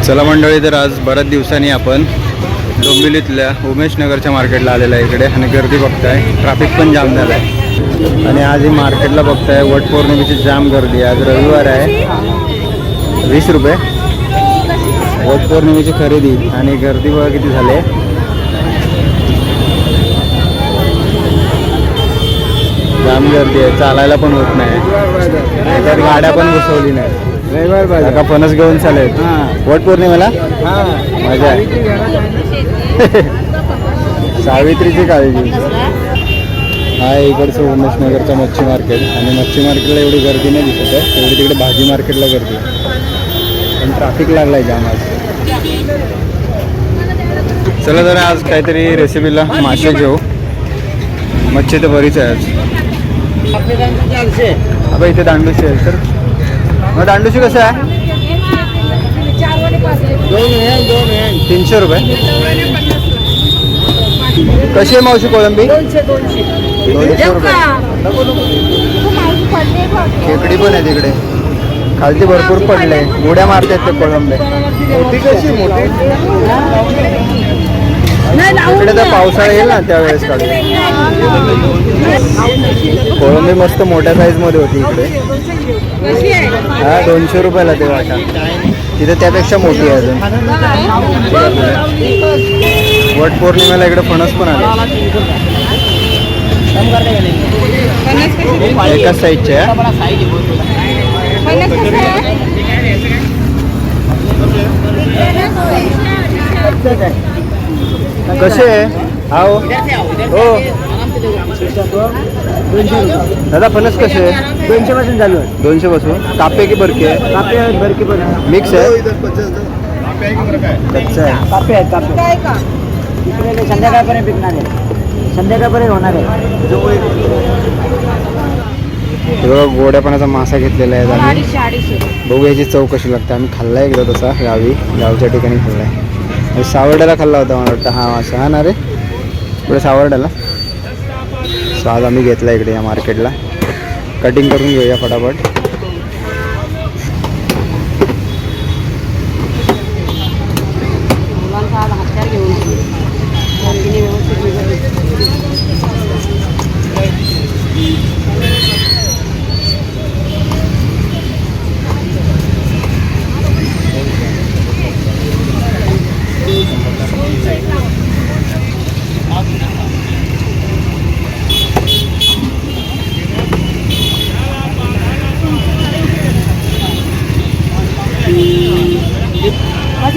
चला मंडळी, तर आज बऱ्याच दिवसांनी आपण डोंबिवलीतल्या उमेश नगरच्या मार्केटला आलेला आहे इकडे. आणि गर्दी बघताय, ट्रॅफिक पण जाम झालं आहे. आणि आज ही मार्केटला बघताय वट पौर्णिमेची जाम गर्दी. आज रविवार आहे. 20 रुपये वट पौर्णिमेची खरेदी आणि गर्दी बघा किती झाली. जाम गर्दी आहे, चालायला पण होत नाही, तर गाड्या पण घुसवली नाही. का फणस घेऊन चालेल वट पौर्णिमेला. मजा आहे. सावित्रीची काळजी. हा इकडचं उमेश नगरचं मच्छी मार्केट. आणि मच्छी मार्केटला एवढी गर्दी नाही दिसत आहे, एवढी तिकडे भाजी मार्केटला गर्दी आहे. पण ट्रॅफिक लागलाय जाम आज. चला जरा आज काहीतरी रेसिपीला मासे घेऊ. मच्छी तर बरीच आहे आज. अबा इथे दांडूशी आहे. तर मग दांडूशी कसं आहे? 300 रुपये. कशी आहे मावशी कोळंबी? 200 रुपये. खेकडी पण आहे तिकडे, खालती भरपूर पडले, उड्या मारतात ते कोळंबे. मोठी कशी? मोठी इकडे तर पावसाळा येईल ना त्यावेळेस काढू. कोळंबी मस्त मोठ्या साईज मध्ये होती इकडे. हा 200 रुपयाला ते वाटा. तिथे त्यापेक्षा मोठी आहे अजून. वट पौर्णिमेला इकडे फणस पण आले, एकाच साईजचे आहे. कसे आहे? हा हो दादा, फणस कसे आहे? 200 पासून चालू आहे. 200 पासून. कापे की बरकी आहे? कापे आहेत, बरकी पण आहे. मिक्स आहे. कच्चा आहे. कापे आहेत, कापे इकडे संध्याकाळपर्यंत पिकणार आहे, संध्याकाळपर्यंत होणार आहे. गोड्यापणाचा मासा घेतलेला आहे आम्ही. बघू याची चव कशी लागते. आम्ही खाल्ला एकदा तसा गावच्या ठिकाणी खाल्ला आहे. सावर्ड्याला खाल्ला होता मला वाटतं हा मासा. हा ना रे, पुढे सावर्ड्याला. सो आज आम्ही घेतला इकडे या मार्केटला. कटिंग करून घेऊया फटाफट.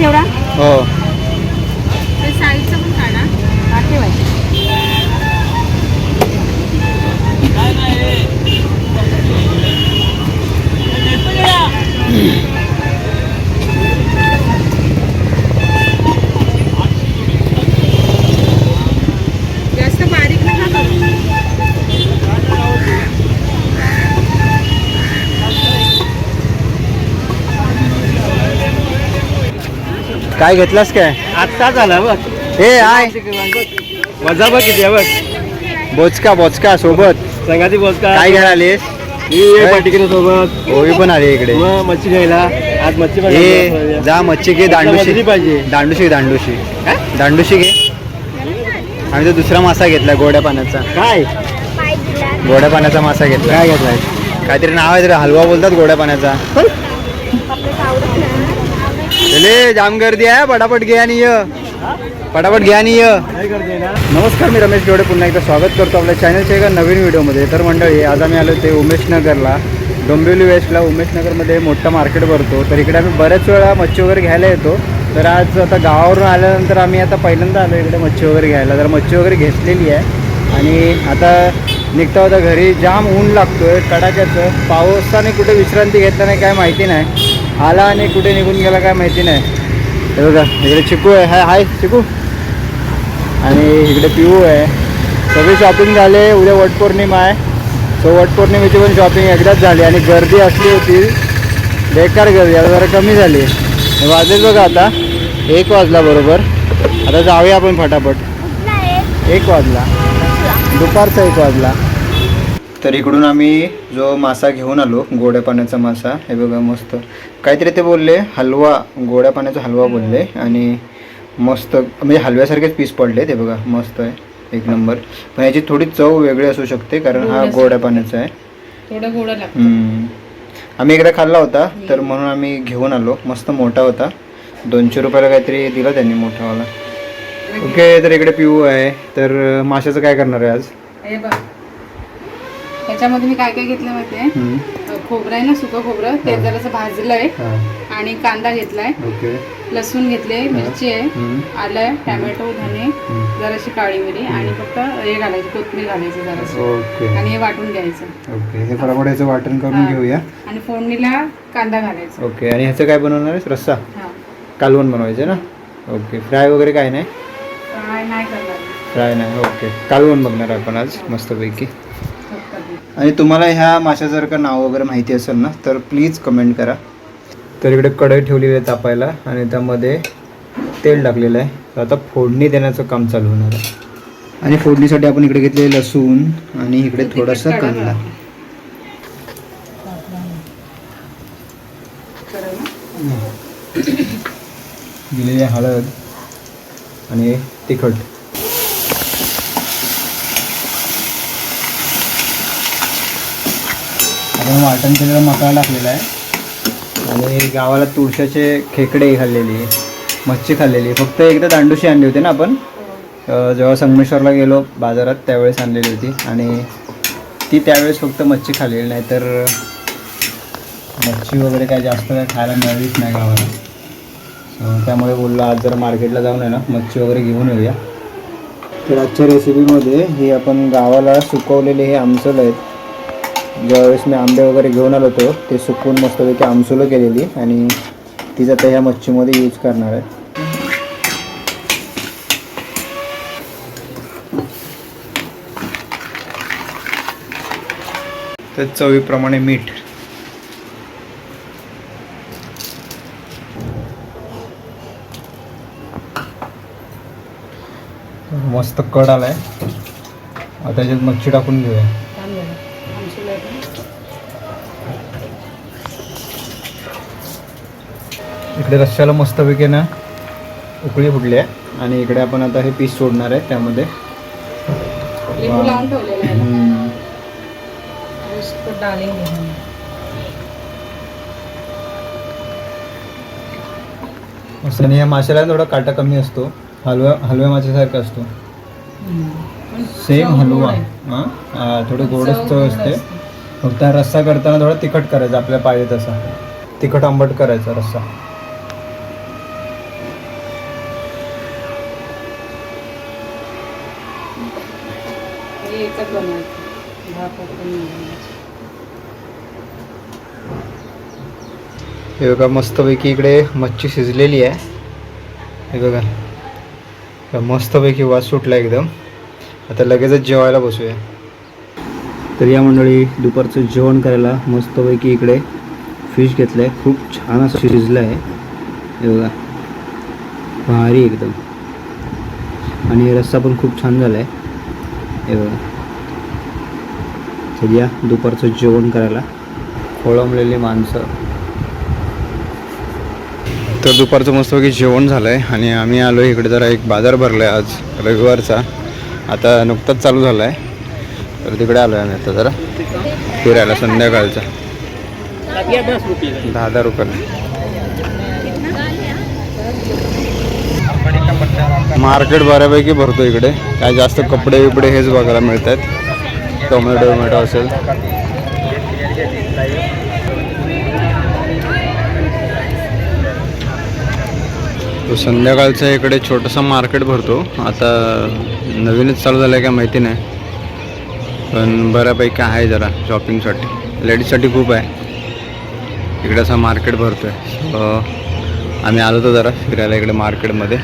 एवढा हो साईडचं पण काढा, ठेवायचं. जास्त बारीक नका करू. काय घेतलास काय? आत्ता झाला बघ. हे आय वजा बघ किती आहे बघ. बोचका सोबत संगाती बोचका. काय घ्यायला आलीस? पटिकेच्या सोबत ओवी पण आली इकडे. मग मच्छी घ्यायला आज मच्छी हे जा मच्छी घे. दांडूशी पाहिजे. दांडूशी घे. आम्ही तो दुसरा मासा घेतला गोड्या पाण्याचा. काय गोड्या पाण्याचा मासा घेतला. काय घेतलाय? काहीतरी नाव आहे, हलवा बोलतात गोड्या पाण्याचा. चले जाम गर्दी आहे, पटापट घे आणि ये. नमस्कार, मी रमेश डोळे पुन्हा एकदा स्वागत करतो आपल्या चॅनलच्या एका नवीन व्हिडिओमध्ये. तर मंडळी, आज आम्ही आलो ते उमेश नगरला. डोंबिवली वेस्टला उमेश नगरमध्ये मोठा मार्केट भरतो. तर इकडे आम्ही बऱ्याच वेळा मच्छी वगैरे घ्यायला येतो. तर आज आता गावावरून आल्यानंतर आम्ही आता पहिल्यांदा आलो इकडे मच्छी वगैरे घ्यायला. तर मच्छी वगैरे घेतलेली आहे आणि आता निघता होता घरी. जाम ऊन लागतोय कडाक्याचं. पावसाने कुठे विश्रांती घेतला नाही काय माहिती नाही. आला आणि कुठे निघून गेला काय माहिती नाही. हे बघा इकडे चिकू आहे. हाय चिकू. आणि इकडे पिऊ आहे. सगळी शॉपिंग झाले. उद्या वटपौर्णिमा आहे. सो वटपौर्णिमेची पण शॉपिंग एकदाच झाली. आणि गर्दी असली होती, बेकार गर्दी. आता जरा कमी झाली. वाजलेच बघा आता 1 वाजला बरोबर. आता जाऊया आपण फटाफट. 1 वाजला, दुपारचा 1 वाजला. तर इकडून आम्ही जो मासा घेऊन आलो, गोड्या पाण्याचा मासा. हे बघा मस्त काहीतरी ते बोलले हलवा, गोड्या पाण्याचा हलवा बोलले. आणि मस्त म्हणजे हलव्यासारखेच पीस पडले. ते बघा मस्त आहे, एक नंबर. पण याची थोडी चव वेगळी असू शकते कारण हा गोड्या पाण्याचा आहे. थोडं गोडा लागतं. आम्ही एकदा खाल्ला होता तर म्हणून आम्ही घेऊन आलो. मस्त मोठा होता, 200 रुपयाला काहीतरी दिला त्यांनी मोठावाला. ओके, तर इकडे पिऊ आहे. तर माशाचं काय करणार आहे आज? हे बघ, त्याच्यामध्ये मी काय काय घेतलं माहितीये? खोबरं आहे ना, सुकं खोबरं, ते जरासं भाजलंय. आणि कांदा घेतलाय, ओके, लसूण घेतले, मिरची आहे, आलं, टॅमॅटो, धने, जराशी काळी मिरी आणि फक्त हे घालायची, कोथिंबीर घालायची जराशी. ओके, आणि हे वाटून घ्यायचं. ओके. हे फटाफट याचं वाटण करून घेऊया. आणि फोडणीला कांदा घालायचा. ओके. आणि ह्याचं काय बनवणार आहे? रस्सा, हा, कालवण बनवायचं ना? ओके. फ्राय वगैरे काय नाही? फ्राय नाही करणार. फ्राय नाही. ओके, कालवण बघणार आपण आज मस्तपैकी. आणि तुम्हाला ह्या माशाचं जर का नाव वगैरे माहिती असेल ना तर प्लीज कमेंट करा. तर इकडे कढई ठेवलेली आहे तापायला आणि त्यामध्ये तेल टाकलेलं आहे. तर आता फोडणी देण्याचं काम चालू होणार आहे. आणि फोडणीसाठी आपण इकडे घेतले लसूण आणि इकडे थोडासा कांदा, दिलेली हळद आणि तिखट. आपण वाटण केलेला मसाला टाकलेला आहे. आणि गावाला तुळशाचे खेकडे खाल्लेली, मच्छी खाल्लेली. फक्त एकदा दांडूशी आणली होती ना आपण, जेव्हा संगमेश्वरला गेलो बाजारात त्यावेळेस आणलेली होती. आणि ती त्यावेळेस फक्त मच्छी खाल्लेली, नाही तर मच्छी वगैरे काय जास्त काय खायला मिळालीच नाही गावाला. त्यामुळे बोललो आज जर मार्केटला जाऊन आहे ना मच्छी वगैरे घेऊन येऊया. तर आजच्या रेसिपीमध्ये हे आपण गावाला सुकवलेले हे आमसूल आहेत. ज्यावेळेस मी आंबे वगैरे घेऊन आलो होतो ते सुकवून मस्तपैकी आमसुलं केलेली आणि तीच आता ह्या मच्छीमध्ये यूज करणार आहे. तर चवीप्रमाणे मीठ. मस्त कड आलाय. आता त्याच्यात मच्छी टाकून घेऊया. इकडे रश्श्याला मस्तपैकी ना उकळी फुटली आहे आणि इकडे आपण आता हे पीस सोडणार आहे त्यामध्ये. लिंबू लावून ठेवलेलं आहे. मस्त. आणि या माशाला थोडा काटा कमी असतो, हलव्या माशासारखा असतो. सेम हलवा. हां, थोडे गोडच चव असते. फक्त रस्सा करताना थोडा तिखट करायचा, आपल्याला पाहिजे तसा तिखट आंबट करायचा रस्सा. हे बघा मस्तपैकी इकडे मच्छी शिजलेली आहे. हे बघा मस्तपैकी वास सुटला एकदम. आता लगेचच जेवायला बसूया. तर या मंडळी दुपारचं जेवण करायला मस्तपैकी इकडे फिश घेतलं आहे. खूप छान असं शिजलं आहे. हे बघा भारी एकदम. आणि रस्सा पण खूप छान झाला आहे. हे बघा. तर या दुपारचं जेवण करायला कोळंबलेली माणसं. तर दुपारचं मस्तपैकी जेवण झालं आहे आणि आम्ही आलो इकडे. जरा एक बाजार भरला आहे आज रविवारचा, आता नुकताच चालू झाला आहे. तर तिकडे आलो आहे आम्ही आता जरा फिरायला संध्याकाळचा. 10 रुपयाला. मार्केट बऱ्यापैकी भरतो इकडे. काय जास्त कपडे बिपडे हेच बघायला मिळत आहेत. टोमॅटो असेल. तो संध्याकाळचा इकडे छोटासा मार्केट भरतो. आता नवीनच चालू झालं आहे का माहिती नाही, पण बऱ्यापैकी आहे जरा शॉपिंगसाठी. लेडीजसाठी खूप आहे इकडे. असं मार्केट भरतो आहे. आम्ही आलो होतो जरा फिरायला इकडे मार्केटमध्ये.